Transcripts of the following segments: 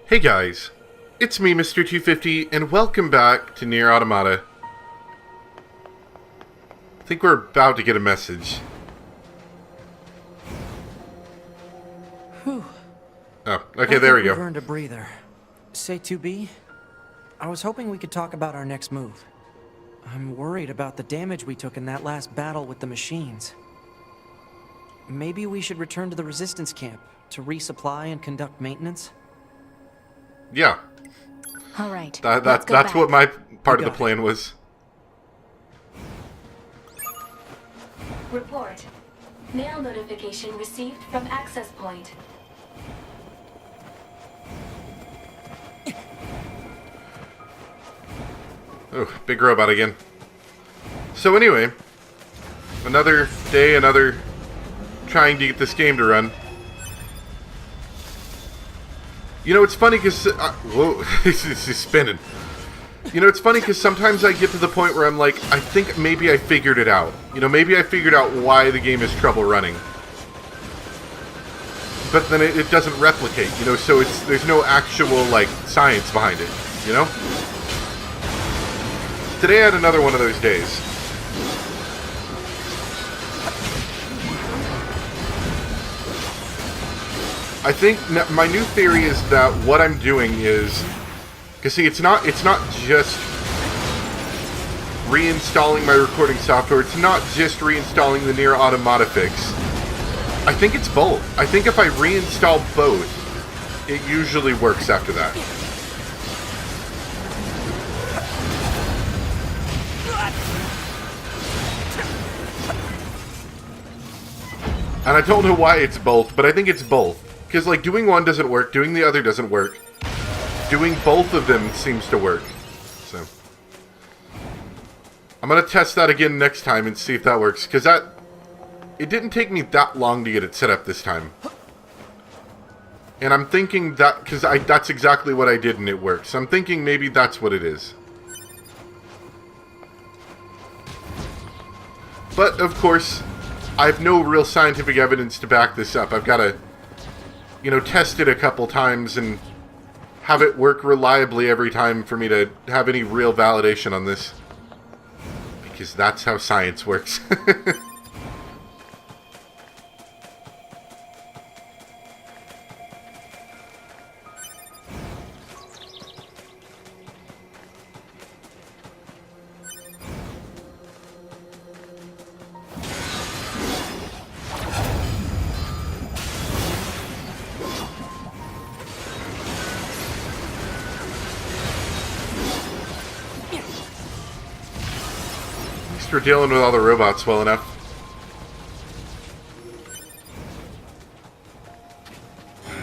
Hey guys, it's me, Mr. 250, and welcome back to Nier Automata. I think we're about to get a message. Whew. Oh, okay, there we go. We've earned a breather. Say 2B, I was hoping we could talk about our next move. I'm worried about the damage we took in that last battle with the machines. Maybe we should return to the resistance camp to resupply and conduct maintenance? Yeah. All right. That's what my part of the plan was. Report. Mail notification received from access point. Oh, big robot again. So anyway, another day, another trying to get this game to run. You know, it's funny because... whoa, this is spinning. You know, it's funny because sometimes I get to the point where I'm like, I think maybe I figured it out. You know, maybe I figured out why the game has trouble running. But then it doesn't replicate, you know, so there's no actual, like, science behind it, you know? Today I had another one of those days. I think my new theory is that what I'm doing is, because see, it's not just reinstalling my recording software. It's not just reinstalling the Nier Automata fix. I think it's both. I think if I reinstall both, it usually works after that. And I don't know why it's both, but I think it's both. Because, like, doing one doesn't work, doing the other doesn't work. Doing both of them seems to work. So, I'm going to test that again next time and see if that works. Because it didn't take me that long to get it set up this time. And I'm thinking that, because that's exactly what I did and it worked. So I'm thinking maybe that's what it is. But, of course, I have no real scientific evidence to back this up. I've got to, you know, test it a couple times and have it work reliably every time for me to have any real validation on this. Because that's how science works. We're dealing with all the robots well enough.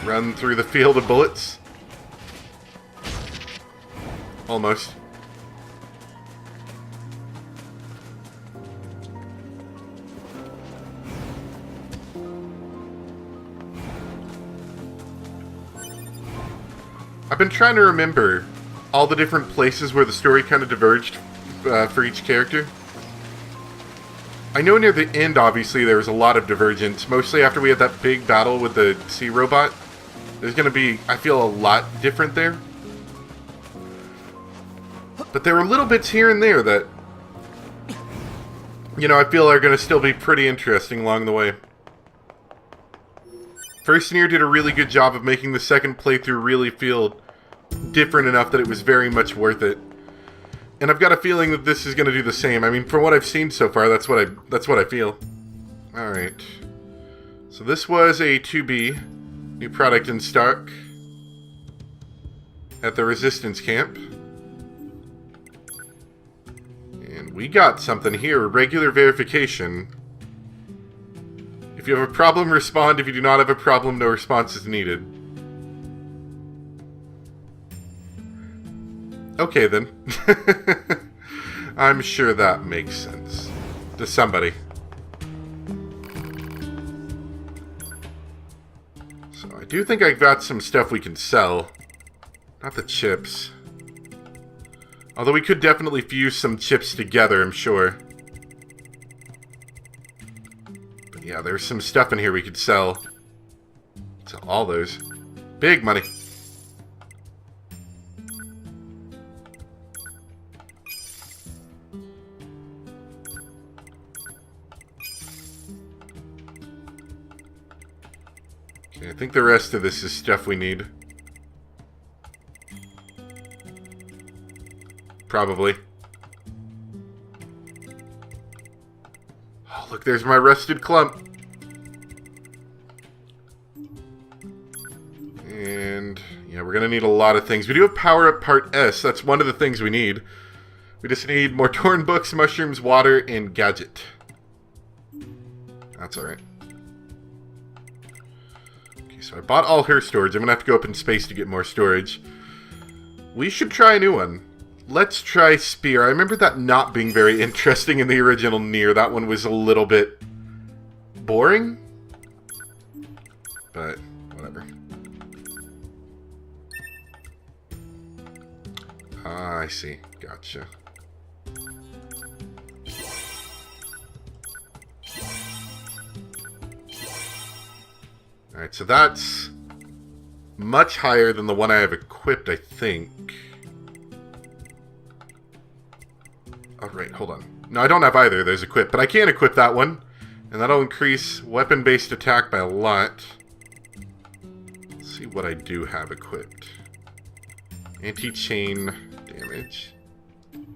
Run through the field of bullets. Almost. I've been trying to remember all the different places where the story kind of diverged for each character. I know near the end, obviously, there was a lot of divergence, mostly after we had that big battle with the sea robot. There's going to be, I feel, a lot different there. But there were little bits here and there that, you know, I feel are going to still be pretty interesting along the way. First Nier did a really good job of making the second playthrough really feel different enough that it was very much worth it. And I've got a feeling that this is going to do the same. I mean, from what I've seen so far, that's what I feel. All right. So this was a 2B, new product in stock at the Resistance Camp. And we got something here, regular verification. If you have a problem, respond. If you do not have a problem, no response is needed. Okay, then. I'm sure that makes sense. To somebody. So, I do think I got some stuff we can sell. Not the chips. Although we could definitely fuse some chips together, I'm sure. But yeah, there's some stuff in here we could sell. Sell all those. Big money. think the rest of this is stuff we need. Probably. Oh, look, there's my rusted clump. And, yeah, we're going to need a lot of things. We do have Power Up Part S. That's one of the things we need. We just need more torn books, mushrooms, water, and gadget. That's alright. Okay, so I bought all her storage. I'm going to have to go up in space to get more storage. We should try a new one. Let's try Spear. I remember that not being very interesting in the original Nier. That one was a little bit boring. But, whatever. Ah, I see. Gotcha. Alright, so that's much higher than the one I have equipped, I think. Alright, hold on. No, I don't have either of those equipped, but I can equip that one. And that'll increase weapon-based attack by a lot. Let's see what I do have equipped. Anti-chain damage.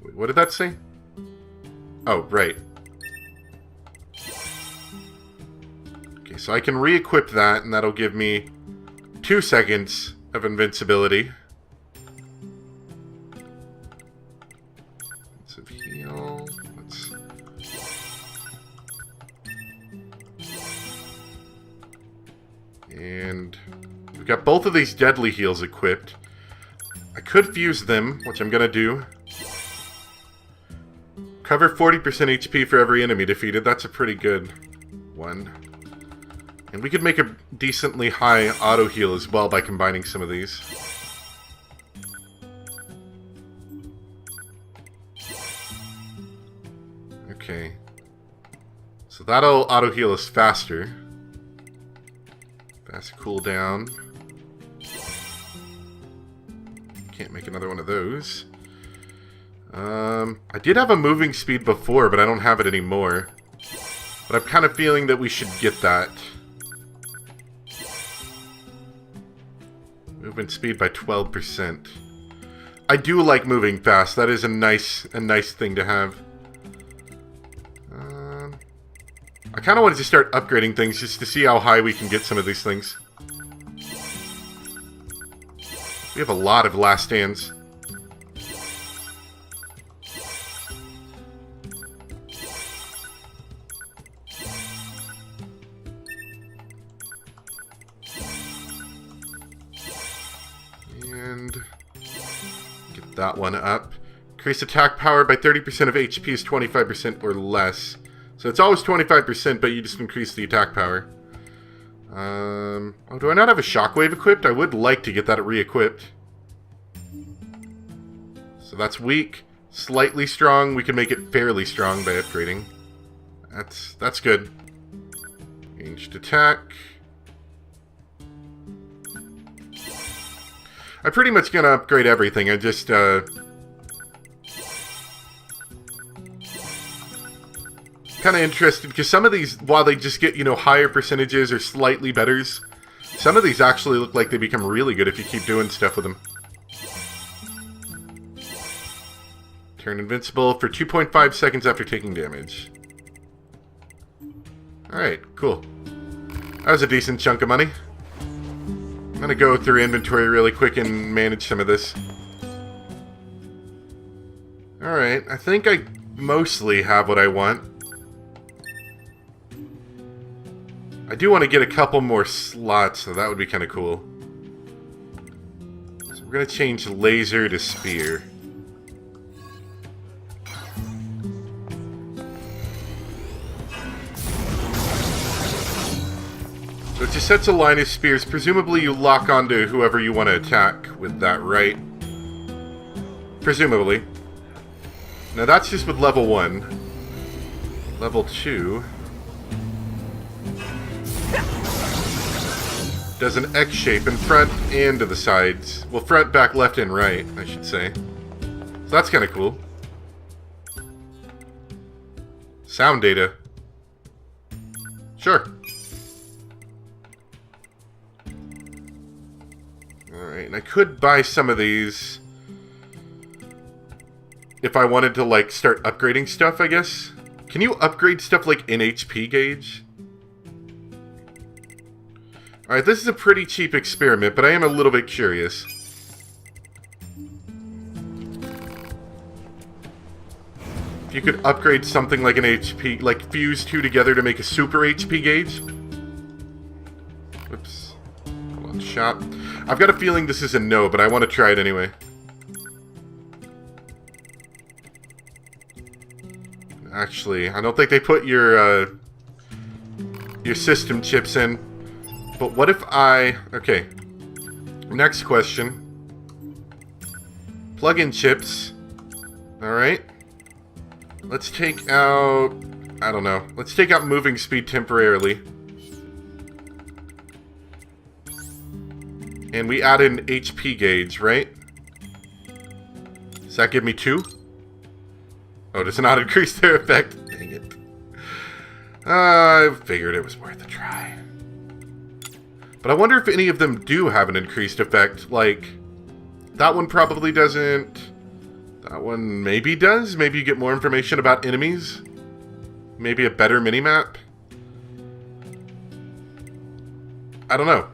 Wait, what did that say? Oh, right. Okay, so I can re-equip that, and that'll give me 2 seconds of invincibility. Let's heal. Let's... And we've got both of these deadly heals equipped. I could fuse them, which I'm gonna do. Cover 40% HP for every enemy defeated. That's a pretty good one. And we could make a decently high auto heal as well by combining some of these. Okay. So that'll auto heal us faster. Fast cooldown. Can't make another one of those. I did have a moving speed before, but I don't have it anymore. But I'm kind of feeling that we should get that. Movement speed by 12%. I do like moving fast. That is a nice thing to have. I kind of wanted to start upgrading things just to see how high we can get some of these things. We have a lot of last stands. And get that one up. Increase attack power by 30% of HP is 25% or less. So it's always 25%, but you just increase the attack power. Oh, do I not have a shockwave equipped? I would like to get that re-equipped. So that's weak. Slightly strong. We can make it fairly strong by upgrading. That's good. Ranged attack. I'm pretty much gonna upgrade everything. I just, kind of interested because some of these, while they just get, you know, higher percentages or slightly betters, some of these actually look like they become really good if you keep doing stuff with them. Turn invincible for 2.5 seconds after taking damage. Alright, cool. That was a decent chunk of money. I'm gonna go through inventory really quick and manage some of this. Alright, I think I mostly have what I want. I do want to get a couple more slots, so that would be kind of cool. So we're going to change laser to spear. So it just sets a line of spears. Presumably you lock onto whoever you want to attack with that, right? Presumably. Now that's just with level 1. Level 2... does an X shape in front and to the sides. Well, front, back, left, and right, I should say. So that's kind of cool. Sound data. Sure. Alright, and I could buy some of these if I wanted to, like, start upgrading stuff, I guess. Can you upgrade stuff, like, in HP gauge? Alright, this is a pretty cheap experiment, but I am a little bit curious. If you could upgrade something like an HP, like fuse two together to make a super HP gauge. Whoops. Hold on, shop. I've got a feeling this is a no, but I want to try it anyway. Actually, I don't think they put your system chips in. But what if I... Okay. Next question. Plug-in chips. Alright. Let's take out... I don't know. Let's take out moving speed temporarily. And we add an HP gauge, right? Does that give me 2? Oh, does it not increase their effect? Dang it. I figured it was worth a try. But I wonder if any of them do have an increased effect. Like, that one probably doesn't. That one maybe does. Maybe you get more information about enemies. Maybe a better minimap. I don't know.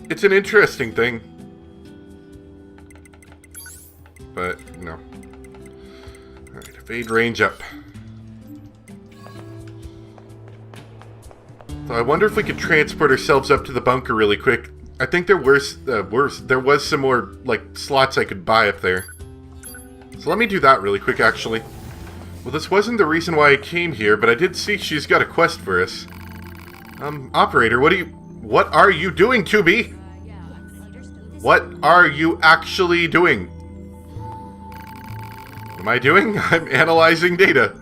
It's an interesting thing. But, no. Alright, evade range up. So I wonder if we could transport ourselves up to the bunker really quick. I think there was some more, like, slots I could buy up there. So let me do that really quick, actually. Well, this wasn't the reason why I came here, but I did see she's got a quest for us. Operator, what are you doing, 2B? What are you actually doing? What am I doing? I'm analyzing data.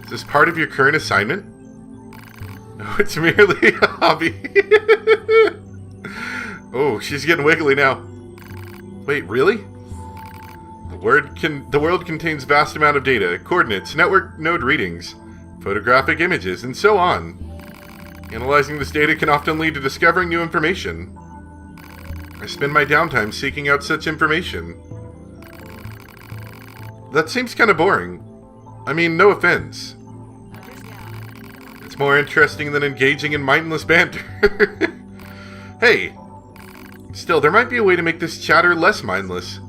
Is this part of your current assignment? No, it's merely a hobby. Oh, she's getting wiggly now. Wait, really? The world contains vast amount of data, coordinates, network node readings, photographic images, and so on. Analyzing this data can often lead to discovering new information. I spend my downtime seeking out such information. That seems kind of boring. I mean, no offense. It's more interesting than engaging in mindless banter. Hey! Still, there might be a way to make this chatter less mindless.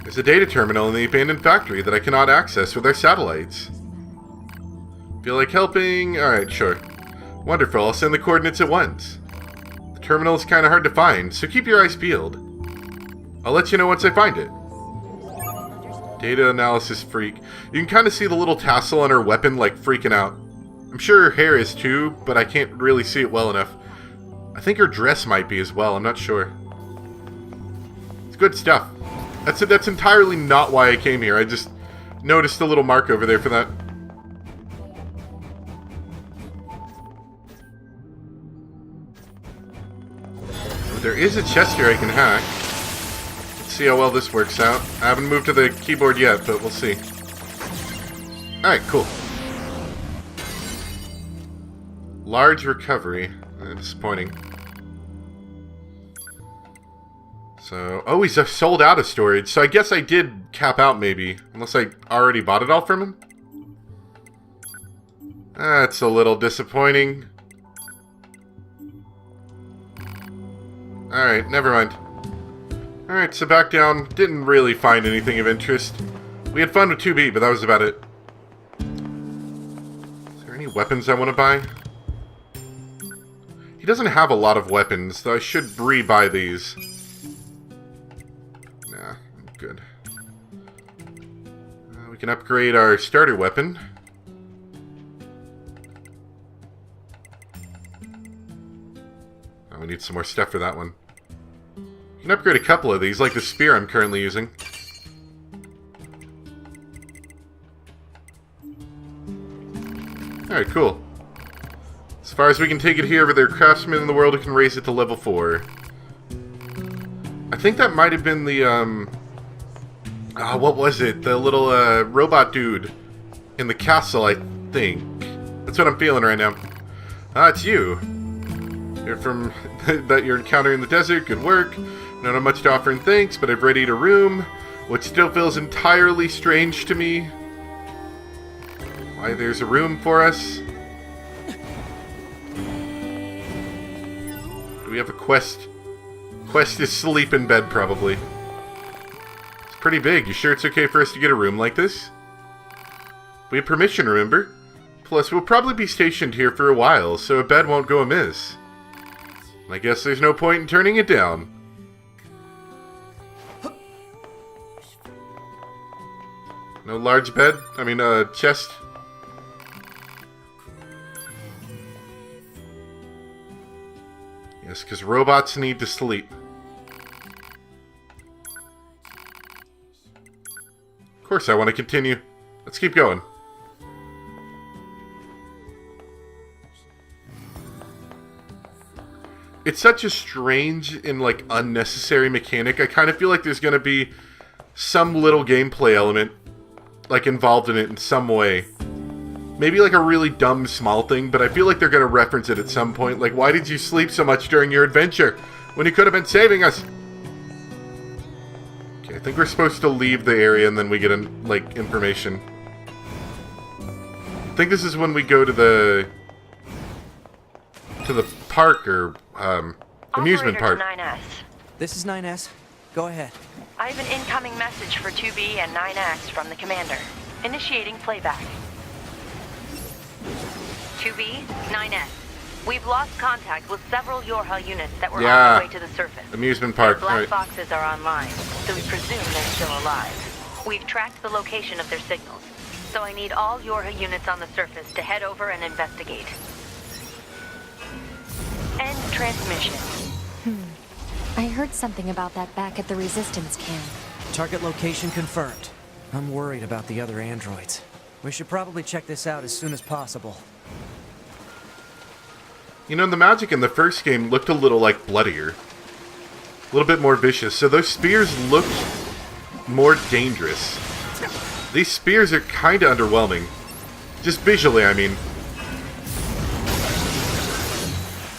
There's a data terminal in the abandoned factory that I cannot access with our satellites. Feel like helping? Alright, sure. Wonderful, I'll send the coordinates at once. The terminal is kind of hard to find, so keep your eyes peeled. I'll let you know once I find it. Data analysis freak. You can kind of see the little tassel on her weapon, like, freaking out. I'm sure her hair is too, but I can't really see it well enough. I think her dress might be as well, I'm not sure. It's good stuff. That's entirely not why I came here. I just noticed a little mark over there for that. Oh, there is a chest here I can hack. Let's see how well this works out. I haven't moved to the keyboard yet, but we'll see. Alright, cool. Large recovery. Disappointing. So, oh, he's sold out of storage. So I guess I did cap out, maybe. Unless I already bought it all from him. That's a little disappointing. Alright, never mind. Alright, so back down. Didn't really find anything of interest. We had fun with 2B, but that was about it. Is there any weapons I want to buy? He doesn't have a lot of weapons, though I should re-buy these. Nah, I'm good. We can upgrade our starter weapon. Oh, we need some more stuff for that one. We can upgrade a couple of these, like the spear I'm currently using. Alright, cool. As far as we can take it here, there are craftsmen in the world who can raise it to level 4. I think that might have been the, what was it? The little, robot dude in the castle, I think. That's what I'm feeling right now. Ah, it's you. You're from that you're encountering the desert. Good work. Not have much to offer in thanks, but I've readied a room, which still feels entirely strange to me. Why there's a room for us? Do we have a quest? Quest is sleep in bed, probably. It's pretty big. You sure it's okay for us to get a room like this? We have permission, remember? Plus, we'll probably be stationed here for a while, so a bed won't go amiss. I guess there's no point in turning it down. No large bed? I mean, chest? Yes, because robots need to sleep. Of course, I want to continue. Let's keep going. It's such a strange and, like, unnecessary mechanic. I kind of feel like there's going to be some little gameplay element, like, involved in it in some way. Maybe, like, a really dumb small thing, but I feel like they're going to reference it at some point. Like, why did you sleep so much during your adventure when you could have been saving us? Okay, I think we're supposed to leave the area and then we get, like, information. I think this is when we go to the park, or amusement park. Operator to 9S. This is 9S. Go ahead. I have an incoming message for 2B and 9X from the commander. Initiating playback. 2B, 9S. We've lost contact with several Yorha units that were on their way to the surface. Amusement park. Their black Right. boxes are online, so we presume they're still alive. We've tracked the location of their signals, so I need all Yorha units on the surface to head over and investigate. End transmission. I heard something about that back at the resistance camp. Target location confirmed. I'm worried about the other androids. We should probably check this out as soon as possible. You know, the magic in the first game looked a little, like, bloodier. A little bit more vicious. So those spears looked more dangerous. These spears are kind of underwhelming. Just visually, I mean.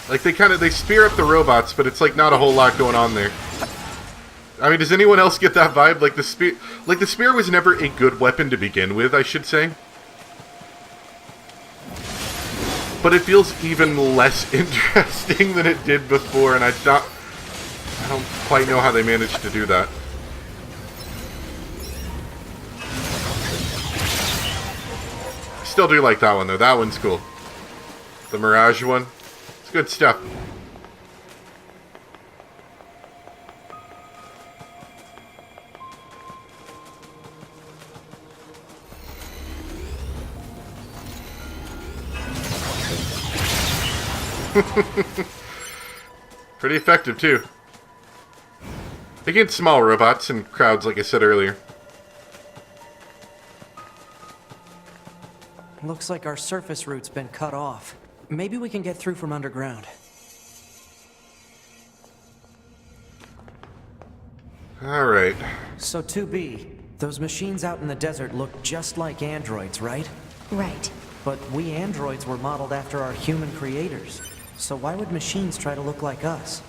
Like, they spear up the robots, but it's, like, not a whole lot going on there. I mean, does anyone else get that vibe? Like, the spear was never a good weapon to begin with, I should say. But it feels even less interesting than it did before, and I don't quite know how they managed to do that. I still do like that one, though. That one's cool. The Mirage one. It's good stuff. Pretty effective, too. Against small robots and crowds, like I said earlier. Looks like our surface route's been cut off. Maybe we can get through from underground. Alright. So 2B, those machines out in the desert look just like androids, right? Right. But we androids were modeled after our human creators. So why would machines try to look like us?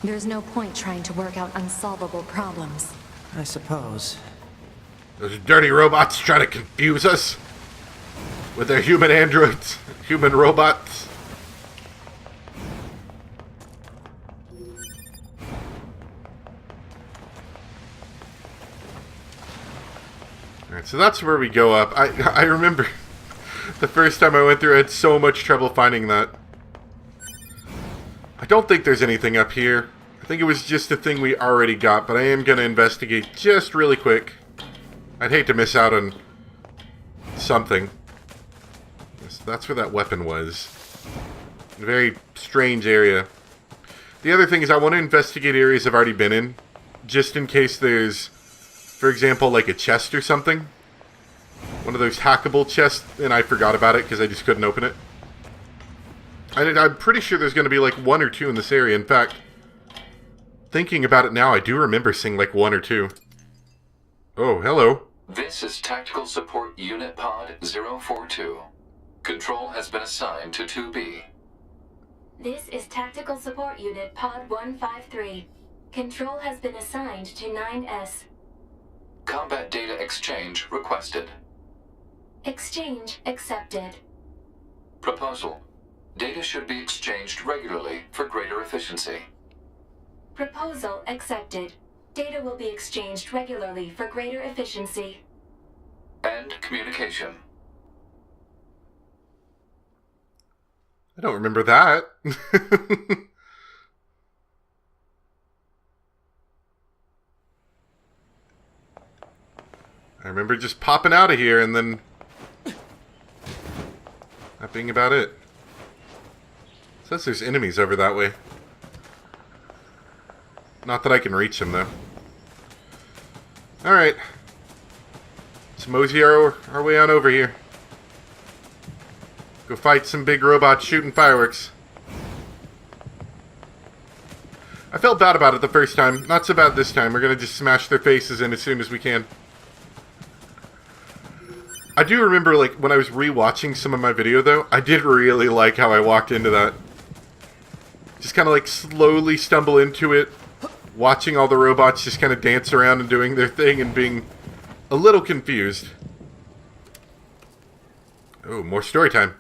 There's no point trying to work out unsolvable problems. I suppose. Those dirty robots try to confuse us with their human androids, human robots. Alright, so that's where we go up. I remember the first time I went through, I had so much trouble finding that. I don't think there's anything up here. I think it was just a thing we already got, but I am going to investigate just really quick. I'd hate to miss out on something. So that's where that weapon was. A very strange area. The other thing is I want to investigate areas I've already been in, just in case there's, for example, like a chest or something. One of those hackable chests, and I forgot about it because I just couldn't open it. I'm pretty sure there's going to be like one or two in this area. In fact, thinking about it now, I do remember seeing like one or two. Oh, hello. This is Tactical Support Unit Pod 042. Control has been assigned to 2B. This is Tactical Support Unit Pod 153. Control has been assigned to 9S. Combat data exchange requested. Exchange accepted. Proposal. Data should be exchanged regularly for greater efficiency. Proposal accepted. Data will be exchanged regularly for greater efficiency. End communication. I don't remember that. I remember just popping out of here and then that being about it. Says there's enemies over that way. Not that I can reach them though. Alright. Let's mosey our way on over here. Go fight some big robots shooting fireworks. I felt bad about it the first time. Not so bad this time. We're gonna just smash their faces in as soon as we can. I do remember, like, when I was rewatching some of my video, though, I did really like how I walked into that. Just kind of, like, slowly stumble into it, watching all the robots just kind of dance around and doing their thing and being a little confused. Oh, more story time.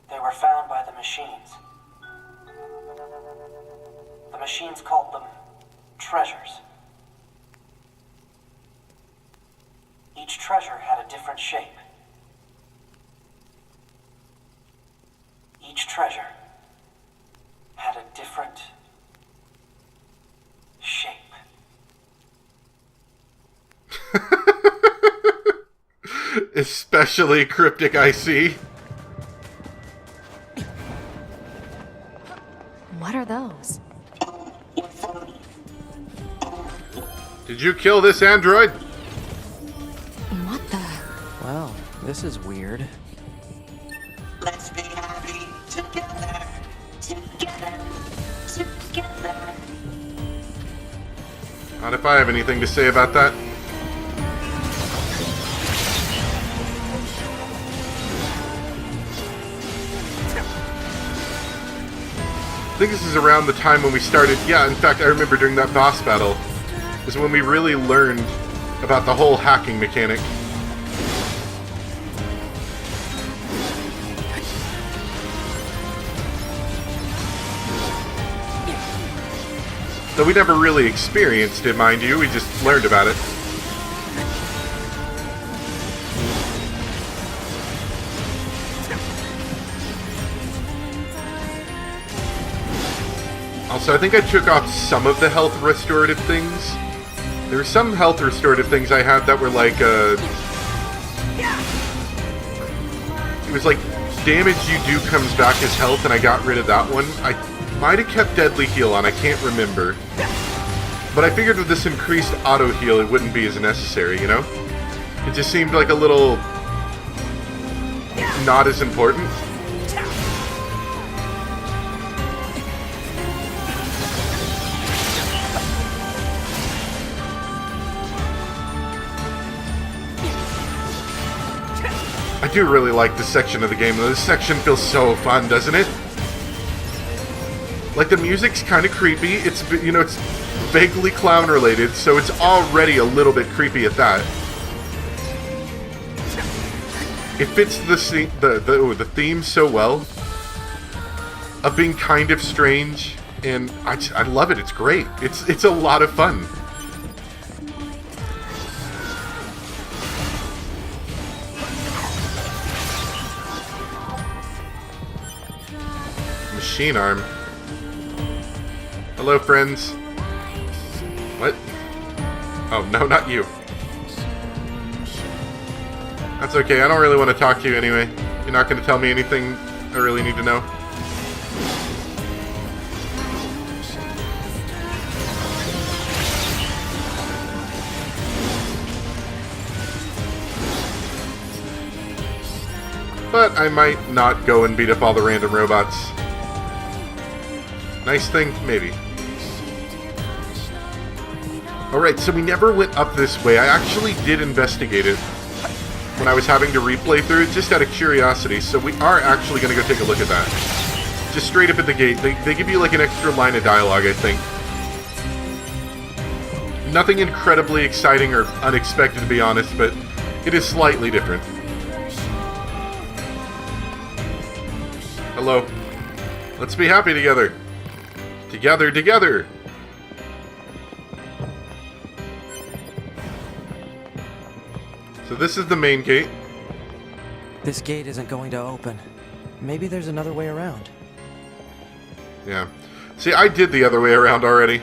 They were found by the machines. The machines called them treasures. Each treasure had a different shape. Each treasure had a different shape. Especially cryptic, I see. What are those? Did you kill this android? What the? Well, this is weird. Let's be happy together, together, together. Not if I have anything to say about that. I think this is around the time when we started. Yeah, in fact, I remember during that boss battle is when we really learned about the whole hacking mechanic. Though we never really experienced it, mind you, we just learned about it. Also, I think I took off some of the health restorative things. There were some health restorative things I had that were like, it was like, damage you do comes back as health, and I got rid of that one. I might have kept Deadly Heal on, I can't remember. But I figured with this increased auto heal, it wouldn't be as necessary, you know? It just seemed like a little not as important. I do really like this section of the game, though. This section feels so fun, doesn't it? Like, the music's kind of creepy. It's, you know, it's vaguely clown-related, so it's already a little bit creepy at that. It fits the theme so well of being kind of strange, and I love it. It's great. It's a lot of fun. Machine arm. Hello, friends. What? Oh, no, not you. That's okay. I don't really want to talk to you anyway. You're not going to tell me anything I really need to know. But I might not go and beat up all the random robots. Nice thing? Maybe. Alright, so we never went up this way. I actually did investigate it when I was having to replay through it, just out of curiosity. So we are actually going to go take a look at that. Just straight up at the gate. They give you like an extra line of dialogue, I think. Nothing incredibly exciting or unexpected, to be honest, but it is slightly different. Hello. Let's be happy together. Together, together. So this is the main gate. This gate isn't going to open. Maybe there's another way around. Yeah. See, I did the other way around already.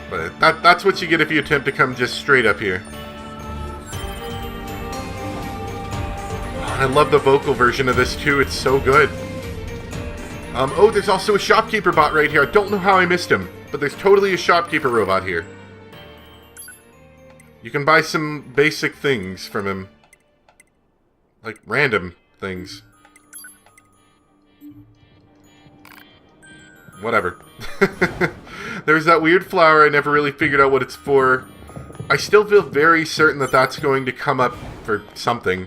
But that's what you get if you attempt to come just straight up here. I love the vocal version of this too. It's so good. Oh, there's also a shopkeeper bot right here. I don't know how I missed him, but there's totally a shopkeeper robot here. You can buy some basic things from him. Like random things. Whatever. There's that weird flower. I never really figured out what it's for. I still feel very certain that that's going to come up for something.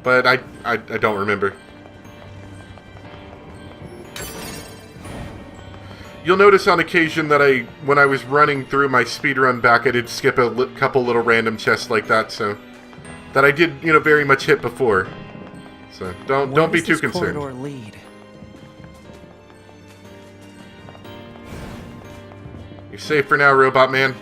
But I don't remember. You'll notice on occasion that when I was running through my speedrun back, I did skip a couple little random chests like that, so that I did, very much hit before. So don't be too concerned. Where does this corridor lead? You're safe for now, Robot Man.